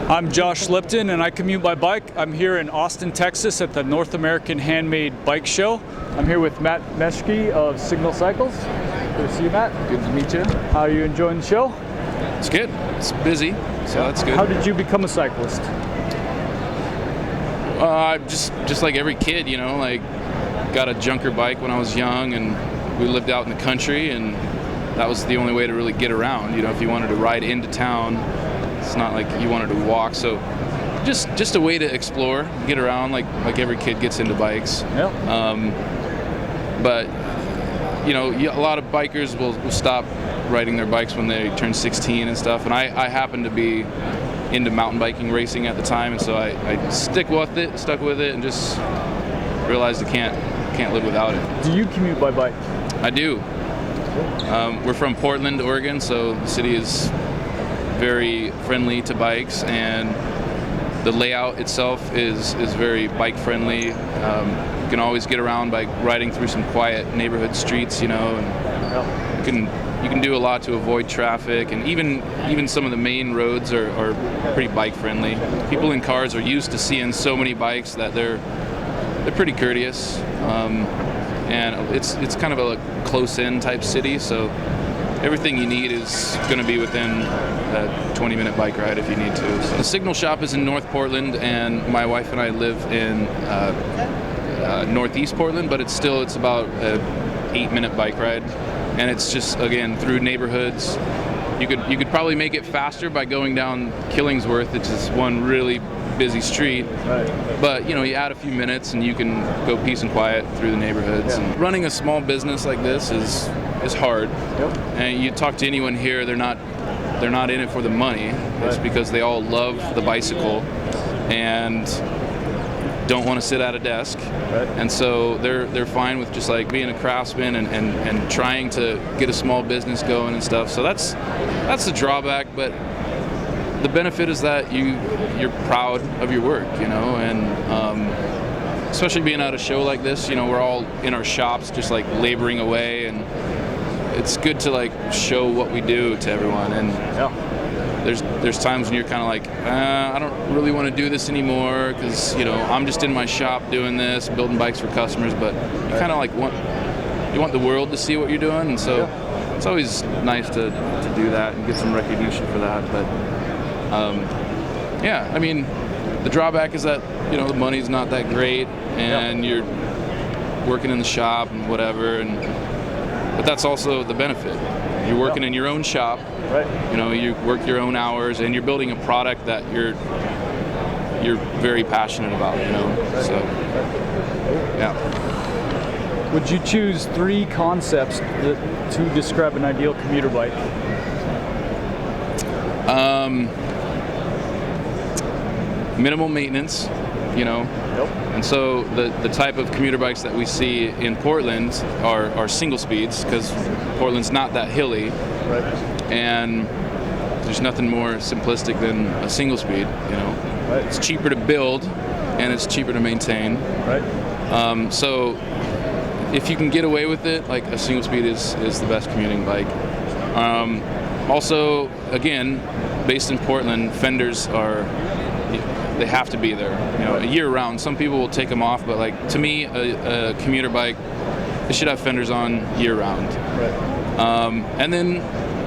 I'm Josh Lipton and I commute by bike. I'm here in Austin, Texas at the North American Handmade Bike Show. I'm here with Matt Meschke of Signal Cycles. Good to see you, Matt. Good to meet you. How are you enjoying the show? It's good. It's busy, so that's good. How did you become a cyclist? Just like every kid, you know, like got a junker bike when I was young, and we lived out in the country, and that was the only way to really get around. You know, if you wanted to ride into town, it's not like you wanted to walk. So just a way to explore, get around, like every kid gets into bikes. Yeah. But you know, a lot of bikers will stop riding their bikes when they turn 16 and stuff. And I happened to be into mountain biking racing at the time, and so I stuck with it, and just realized I can't live without it. Do you commute by bike? I do. We're from Portland, Oregon, so the city is very friendly to bikes, and the layout itself is very bike friendly. You can always get around by riding through some quiet neighborhood streets, you know, and you can do a lot to avoid traffic, and even some of the main roads are pretty bike friendly. People in cars are used to seeing so many bikes that they're pretty courteous, and it's kind of a close-in type city, so everything you need is going to be within a 20-minute bike ride if you need to. So the Signal shop is in North Portland, and my wife and I live in Northeast Portland, but it's about an 8-minute bike ride, and it's just, again, through neighborhoods. You could probably make it faster by going down Killingsworth, which is one really busy street. Right. But you know, you add a few minutes and you can go peace and quiet through the neighborhoods. Yeah. And running a small business like this is hard. Yep. And you talk to anyone here, they're not in it for the money. It's because they all love the bicycle and don't want to sit at a desk. Right. And so they're fine with just like being a craftsman and trying to get a small business going and stuff. So that's the drawback, but the benefit is that you're proud of your work, you know, and especially being at a show like this, you know, we're all in our shops just like laboring away, and it's good to like show what we do to everyone. And there's times when you're kind of like, I don't really want to do this anymore because, you know, I'm just in my shop doing this, building bikes for customers, but you kind of like want the world to see what you're doing, and so it's always nice to do that and get some recognition for that. But yeah, I mean, the drawback is that, you know, the money's not that great, and you're working in the shop and whatever, but that's also the benefit. You're working in your own shop, right? You know, you work your own hours, and you're building a product that you're very passionate about, you know. So, yeah. Would you choose 3 concepts to describe an ideal commuter bike? Minimal maintenance, you know. Yep. And so the type of commuter bikes that we see in Portland are single speeds, because Portland's not that hilly. Right. And there's nothing more simplistic than a single speed, you know. Right. It's cheaper to build and it's cheaper to maintain. Right. So if you can get away with it, like a single speed is the best commuting bike. Also, again, based in Portland, fenders they have to be there, you know, year round. Some people will take them off, but like to me, a commuter bike, it should have fenders on year round. Right. And then,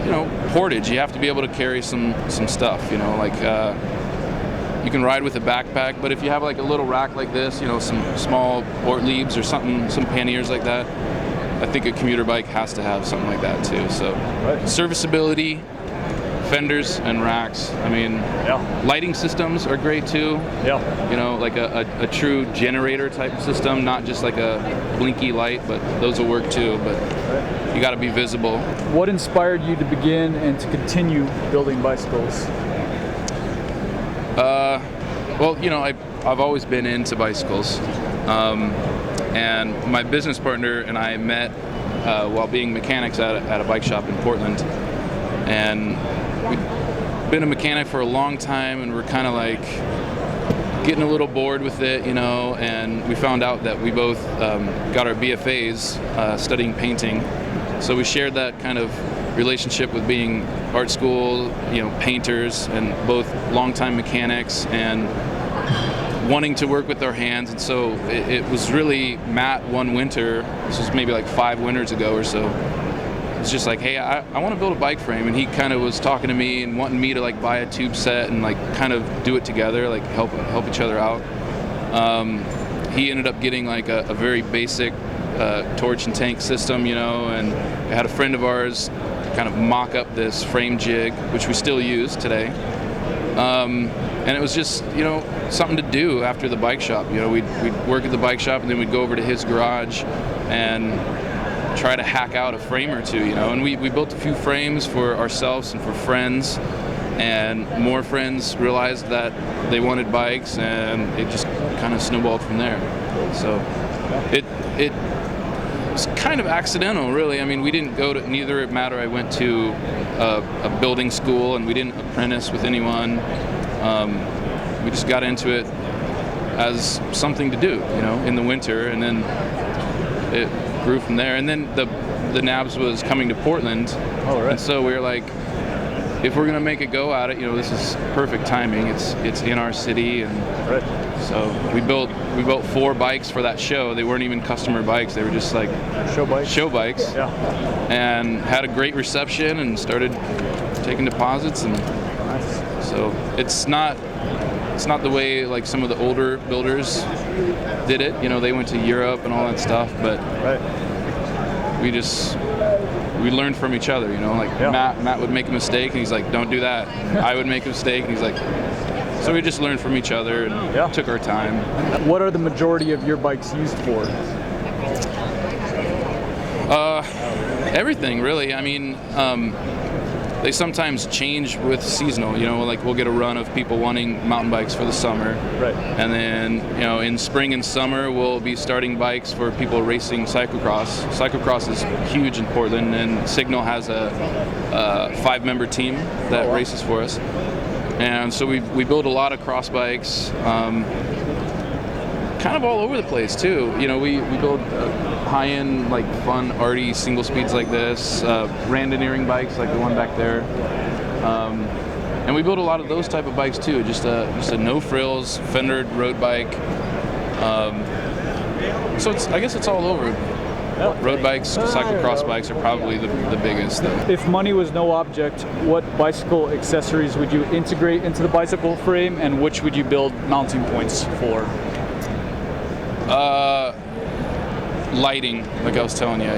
you know, portage. You have to be able to carry some stuff. You know, like you can ride with a backpack, but if you have like a little rack like this, you know, some small Ortliebs or something, some panniers like that, I think a commuter bike has to have something like that too. So, serviceability, fenders, and racks. I mean, lighting systems are great too. Yeah. You know, like a true generator type system, not just like a blinky light, but those will work too. But you got to be visible. What inspired you to begin and to continue building bicycles? Well, you know, I've always been into bicycles, and my business partner and I met while being mechanics at a bike shop in Portland, and we've been a mechanic for a long time, and we're kind of like getting a little bored with it, you know, and we found out that we both got our BFAs studying painting, so we shared that kind of relationship with being art school, painters, and both longtime mechanics and wanting to work with our hands. And so it was really Matt one winter, this was maybe like 5 winters ago or so, it's just like, hey, I want to build a bike frame, and he kind of was talking to me and wanting me to like buy a tube set and like kind of do it together, like help each other out. He ended up getting like a very basic torch and tank system, and I had a friend of ours kind of mock up this frame jig, which we still use today. And it was just, something to do after the bike shop. We'd work at the bike shop, and then we'd go over to his garage and try to hack out a frame or two, And we built a few frames for ourselves and for friends, and more friends realized that they wanted bikes, and it just kind of snowballed from there. So it was kind of accidental, really. I mean, we didn't go to, neither Matt or I went to a building school, and we didn't apprentice with anyone. We just got into it as something to do, in the winter, and then it grew from there. And then the NAHBS was coming to Portland, and so we were like, if we're gonna make a go at it, this is perfect timing. It's in our city, and so we built 4 bikes for that show. They weren't even customer bikes; they were just like show bikes. Yeah. And had a great reception, and started taking deposits, and so it's not the way like some of the older builders did it. They went to Europe and all that stuff, but we learned from each other. Matt would make a mistake, and he's like, "Don't do that." I would make a mistake, and he's like, so we just learned from each other and took our time. What are the majority of your bikes used for? Everything, really. I mean, they sometimes change with seasonal, like we'll get a run of people wanting mountain bikes for the summer. Right. And then, in spring and summer, we'll be starting bikes for people racing cyclocross. Cyclocross is huge in Portland, and Signal has a 5-member team that races for us. And so we build a lot of cross bikes, kind of all over the place too. We build high-end, like fun, arty single speeds like this, randoneering bikes like the one back there, and we build a lot of those type of bikes too. Just a no frills fendered road bike. So I guess it's all over. Road bikes, cyclocross bikes are probably the biggest though. If money was no object, what bicycle accessories would you integrate into the bicycle frame, and which would you build mounting points for? Lighting, like I was telling you,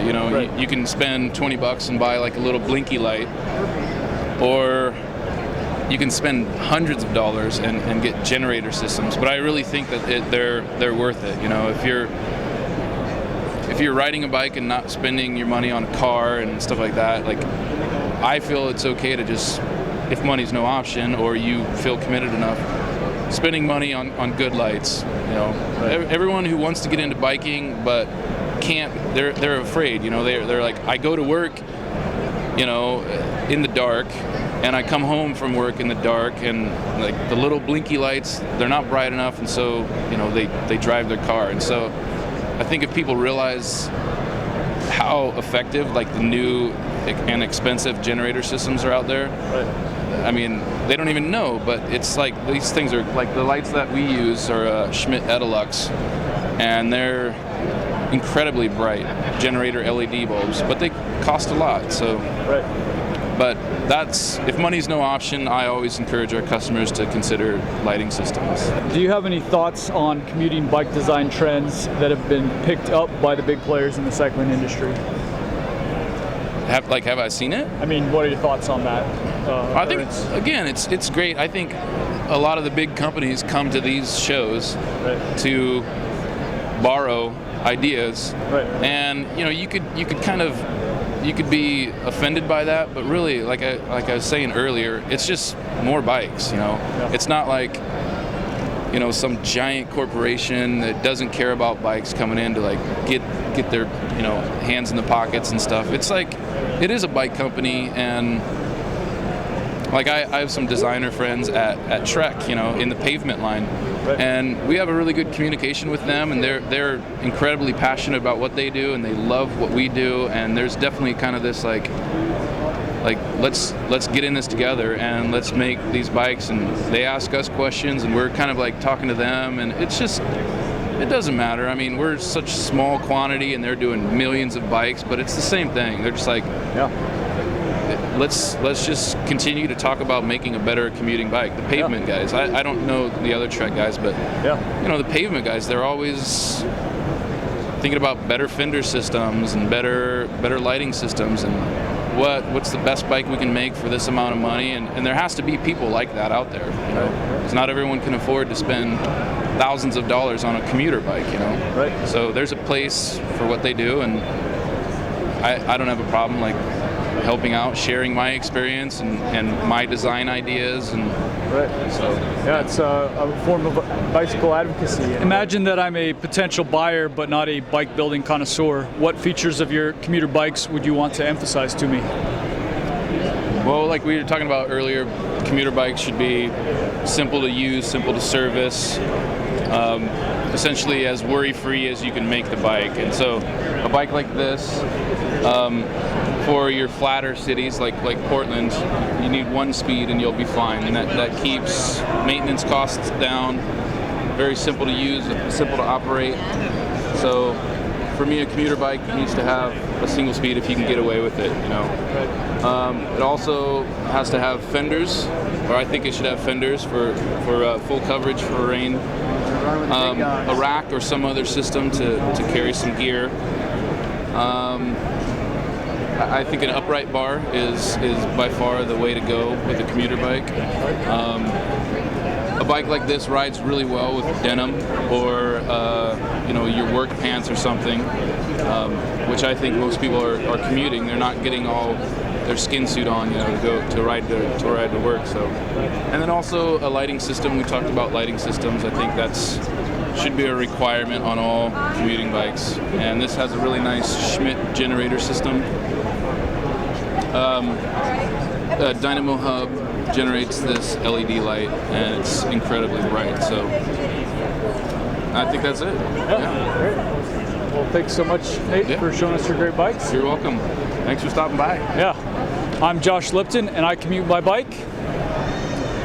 you can spend $20 and buy like a little blinky light, or you can spend hundreds of dollars and get generator systems. But I really think that they're worth it. If you're riding a bike and not spending your money on a car and stuff like that, like I feel it's okay to just, if money's no option or you feel committed enough, spending money on good lights. Everyone who wants to get into biking but can't, they're afraid. They're like, I go to work, in the dark, and I come home from work in the dark, and like the little blinky lights, they're not bright enough, and so they drive their car. And so I think if people realize how effective like the new and expensive generator systems are out there, I mean, they don't even know, but it's like these things are like the lights that we use are Schmidt Edelux, and they're incredibly bright generator LED bulbs, but they cost a lot. So, but if money's no option, I always encourage our customers to consider lighting systems. Do you have any thoughts on commuting bike design trends that have been picked up by the big players in the cycling industry? Have I seen it? I mean, what are your thoughts on that? I think, again, it's great. I think a lot of the big companies come to these shows to borrow ideas, and you could be offended by that, but really, like I was saying earlier, it's just more bikes. It's not like some giant corporation that doesn't care about bikes coming in to like get their hands in the pockets and stuff. It's like it is a bike company, and like I have some designer friends at Trek, in the pavement line, and we have a really good communication with them, and they're incredibly passionate about what they do, and they love what we do, and there's definitely kind of this like like let's get in this together and let's make these bikes. And they ask us questions, and we're kind of like talking to them, and it doesn't matter. I mean, we're such small quantity, and they're doing millions of bikes, but it's the same thing. They're just like, let's just continue to talk about making a better commuting bike. The pavement guys, I don't know the other Trek guys, but the pavement guys, they're always thinking about better fender systems and better lighting systems, and what's the best bike we can make for this amount of money. And there has to be people like that out there, because not everyone can afford to spend thousands of dollars on a commuter bike, So there's a place for what they do, and I don't have a problem like helping out, sharing my experience and my design ideas, and so it's a form of bicycle advocacy. Imagine that I'm a potential buyer but not a bike building connoisseur. What features of your commuter bikes would you want to emphasize to me? Well, like we were talking about earlier, commuter bikes should be simple to use, simple to service, essentially as worry-free as you can make the bike. And so a bike like this, for your flatter cities like Portland, you need one speed and you'll be fine. And that keeps maintenance costs down, very simple to use, simple to operate. So for me, a commuter bike needs to have a single speed if you can get away with it, It also has to have fenders, or I think it should have fenders for full coverage for rain. A rack or some other system to carry some gear. I think an upright bar is by far the way to go with a commuter bike. A bike like this rides really well with denim or your work pants or something, which I think most people are commuting. They're not getting all their skin suit on, to ride to work. So, and then also a lighting system. We talked about lighting systems. I think should be a requirement on all commuting bikes. And this has a really nice Schmidt generator system. A dynamo hub generates this LED light, and it's incredibly bright. So I think that's it. Great. Well, thanks so much, Nate, for showing us your great bikes. You're welcome. Thanks for stopping by. I'm Josh Lipton, and I commute by bike.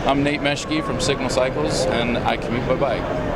I'm Nate Meschke from Signal Cycles, and I commute by bike.